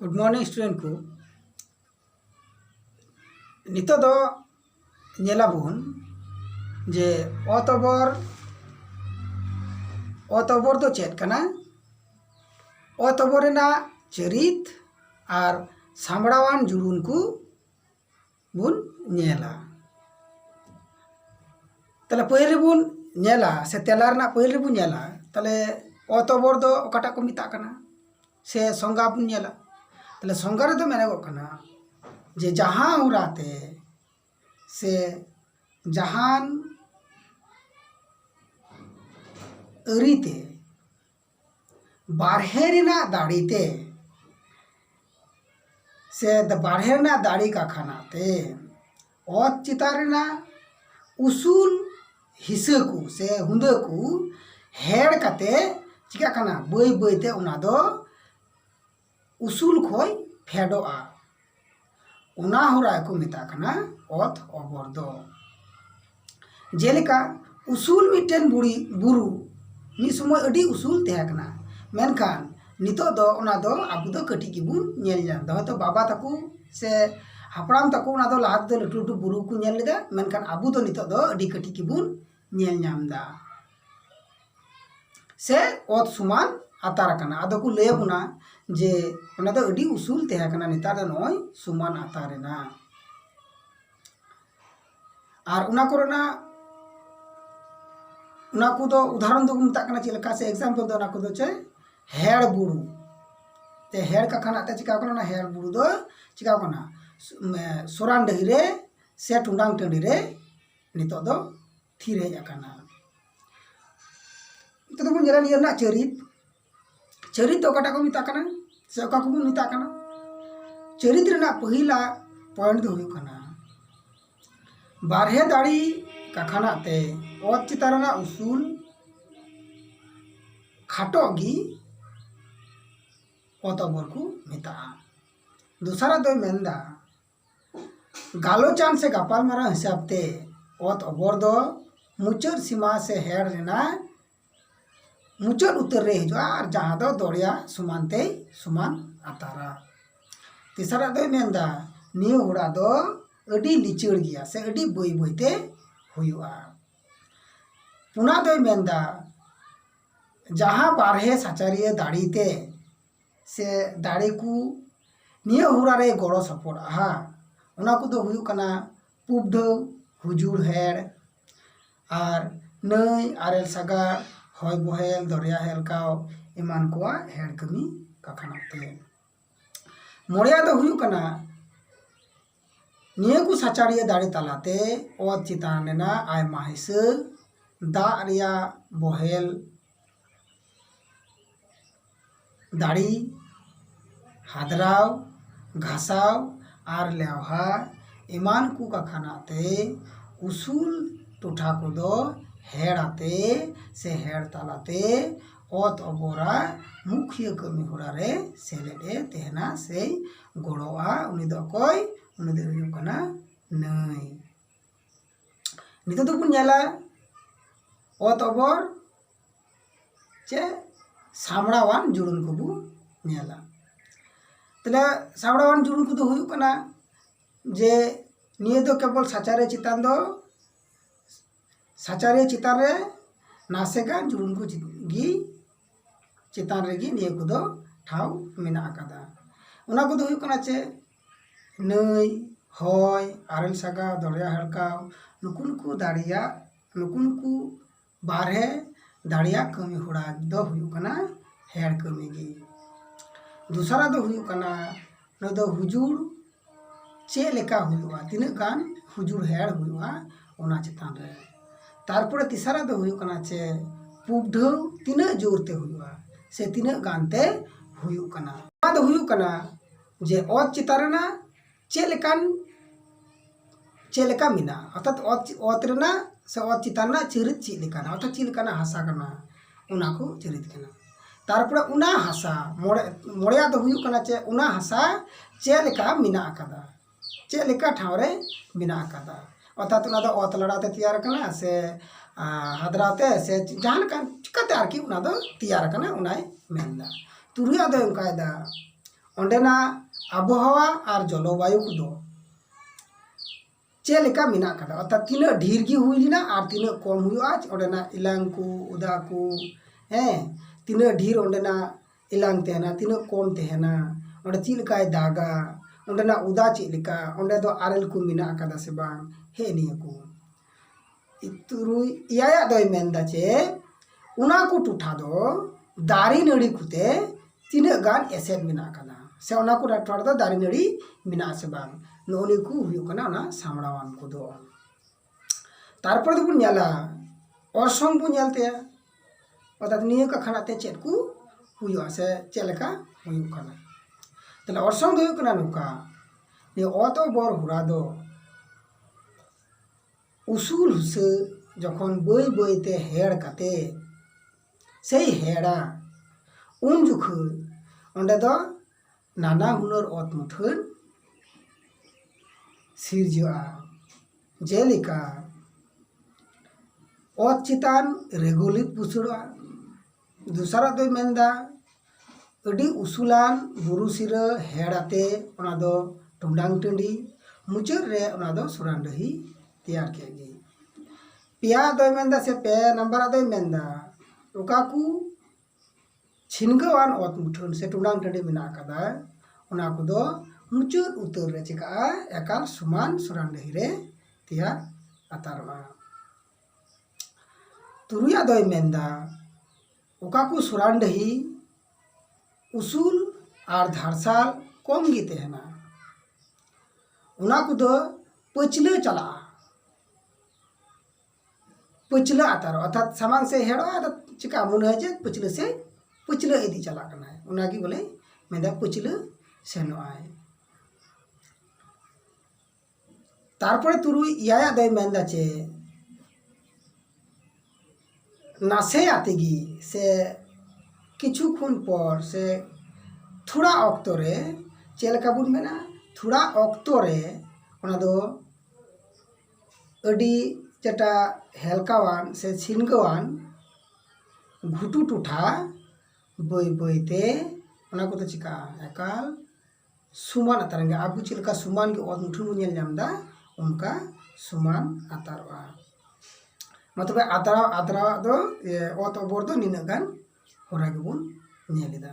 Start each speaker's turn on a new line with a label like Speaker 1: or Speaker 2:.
Speaker 1: Good morning student को नितो दो नेलाबुन जे अतबर दो चेत कना अतबर ना चरित और सामड़ावान जुड़ुन को बुन नेला तले पहले बुन नेला से तेलार ना पहले बुन नेला तले अतबर दो ओकाटा को मिता कना से संगा बुन नेला तले संगा रे दो मेने को कना जे जहां उराते से जहान अरीते बारहेना दाड़ीते से बारहेना दाड़ी का खानाते और चितारेना उसूल हिस्से को से हुंदे को हेड़ कते चिका कना बई बईते उना दो उसूल खोय फेडोआ उना होरा को मिता कना ओत अबर दो जेलेका उसूल मिटेन बुड़ी बुरु नि समय अडी उसूल तेहा कना मेनखान नितो दो उना दो आबु दो कटी किबुन नेल जान दो तो बाबा तकु से हापड़ाम तकु उना दो लाहात दो लटु लटु बुरु को नेल लेदा मेनखान आबु दो नितो दो अडी कटी किबुन नेल नामदा से ओत सुमान आतार कना आदो को ले बुना जे उना दो अडी उसूल तेहा कना नितार दो नय सुमान आतारेना और उना कोरोना उना को दो उदाहरण दो मिता कना चिलका से एग्जांपल दो उना को दो चे हेड़ बुरु ते हेड़ का खाना ते चिका कना हेड़ बुरु दो चिका कना सोरान डहिरे से टुंडांग टंडी रे नितो दो थीरे जाकना तो बुन जरा नियरना चरित तो कटा को मिता कना से ओका को बुन मिता कना चरित रेना पहिला पॉइंट दो हुई कना बारहे दाड़ी का खाना ते ओत चितारना उसूल खाटो गी ओतबर को मिता दूसरा दो मेंदा गालोचान से गापाल मारा हिसाब ते ओत अबर दो मुचर सीमा से हेड़ रेना मुचर उतर रे हिजो और जहां दो दौड़िया सुमान ते सुमान आतारा तीसरा दो मेंदा नियो हुड़ा दो अडी लिचड़ गया से अडी बई बईते हुआ पुना दो मेंदा जहां बारहे साचारिये दाड़ीते से दाड़ी को नियो हुरा रे गड़ो सपोर्ट हा उना को दो हुयु कना पुबडो हुजुर हेड़ और नई आरेल सागा हय बहेल दरिया हेलकाव इमान कोआ हेड़ कमी का खानाते मोड़िया दो हुयु कना निये को साचारिये दाड़ी तालाते ओत चितान रेना आयमा हिस्सा दा रिया बहेल दाड़ी हादराव घासाव आर लेवहा इमान को का खानाते उसूल टोठा को दो हेड़ाते से हेड़ तालाते ओत अबोरा मुख्य कमी होरा रे सेलेडे तेहना से गड़ोआ उनी दो कोई उनी दो हुयु कना नई नितो दो बुन नेला ओत अबर चे सामड़ावान जुड़ुन को बु नेला तले सामड़ावान जुड़ुन को दो हुयु कना जे निये दो केवल साचारे चितान दो साचारे चितान रे नासेगा जुड़ुन को गी चितान रे गी निये को दो ठाव मेना आकादा उना को दो हुयु कना चे नई हय आरेल सागा दरिया हेलकाव नुकुन को दाड़िया नुकुन को बारहे दाड़िया कमी होड़ा दो हुयु कना हेड़ कमी गी दूसरा दो हुयु कना न दो हुजुर चे लेका हुयुआ तिना गान हुजुर हेड़ हुयुआ ओना चितान रे तारपरे तीसरा दो हुयु कना चे पुबढौ तिना जोरते हुयुआ से तिना गानते हुयु कना मा दो हुयु कना जे ओत चितारना चे लेका मिना अर्थात ओत रेना से ओत चितारना चरित ची लेकाना अर्थात ची लेकाना हासा कना उना को चरित कना तारपरे उना हासा मोड़िया दो हुयु कना चे उना हासा चे लेका मिना आकादा चे लेका ठाव रे मिना आकादा अर्थात उना दो ओत लड़ाते तैयार कना से हादराते से जहां का चिकाते आरकी उना दो तैयार कना उनाय मेंदा तुरिया दो उनकायदा अंडेना आबहावा और जलवायु को चे लेका मेना कदा अर्थात तीना ढेर की हुई लेना और तीना कम हुआ अंडेना इलांग को उदा को तीना ढेर अंडेना इलांग तेना तीना कम तेना अंडे ची लेकाय दागा अंडेना उदा ची लेका अंडे दो आरेल को मेना कदा से बांग हे निया को तुरुई इयाया दोय मेनदा चे उना को टुठा दो दारी नड़ी कुते तीना गान एसेट मेना कदा से उना को टुठा दो दारी नड़ी मेना से बांग नोनी को हुयो कना ना सामड़ावान को दो तारपर दो बुnyala orsom bu nyelte अर्थात निया का खाना ते चेत को हुयो से चेलका हुयो कना तले orsom दो कना नुका नि अतो बर हुरा दो उसूल हुसे जखन बई बई ते हेड़ काते सेई हेड़ा उन जुख अंडे दो नाना हुनर अत मुठन सिरजा जेलिका अत चितान रेगुलित पुसुड़ा दूसरा दो मेंदा अडी उसूलान बुरु सिरा हेड़ाते ओना दो टुंडांग टंडी मुचर रे ओना दो सुरांडही तैयार केगी पिया दो मेंदा से पे नंबर दो मेंदा ओकाकू छिनगवान अत मुठन से टुंडांग टंडी मेना कदा ओना को दो मुचर उतर रे चिका एकाल सुमान सुरांडही रे तैयार अतारवा तुरुया दो मेंदा ओकाकू सुरांडही उसूल और धारसाल कम गी तेहना उना को दो पचले चला पचले आतारो अर्थात सामान से हेड़ो अर्थात चिका मन है जे पचले से पचले इदी चला करना है उना की बोले मेंदा पचले सेनो आए तारपरे तुरुई इयाया दो मेंदा चे नासे आतेगी से किछु खुन पर से थोड़ा ऑक्तो रे चेलका बुन मेना थोड़ा ऑक्तो रे ओना दो अडी जटा हेलकावान से छिनगवान घुटू टुठा बई बईते ओना को तो चिका एकाल सुमान अतारंगे आबू चेलका सुमान के अत मुठुन बुन नेल उनका सुमान आतारवा मतलब आतरा दो अत अबर दो निना गान होरा गेबुन नेलेदा।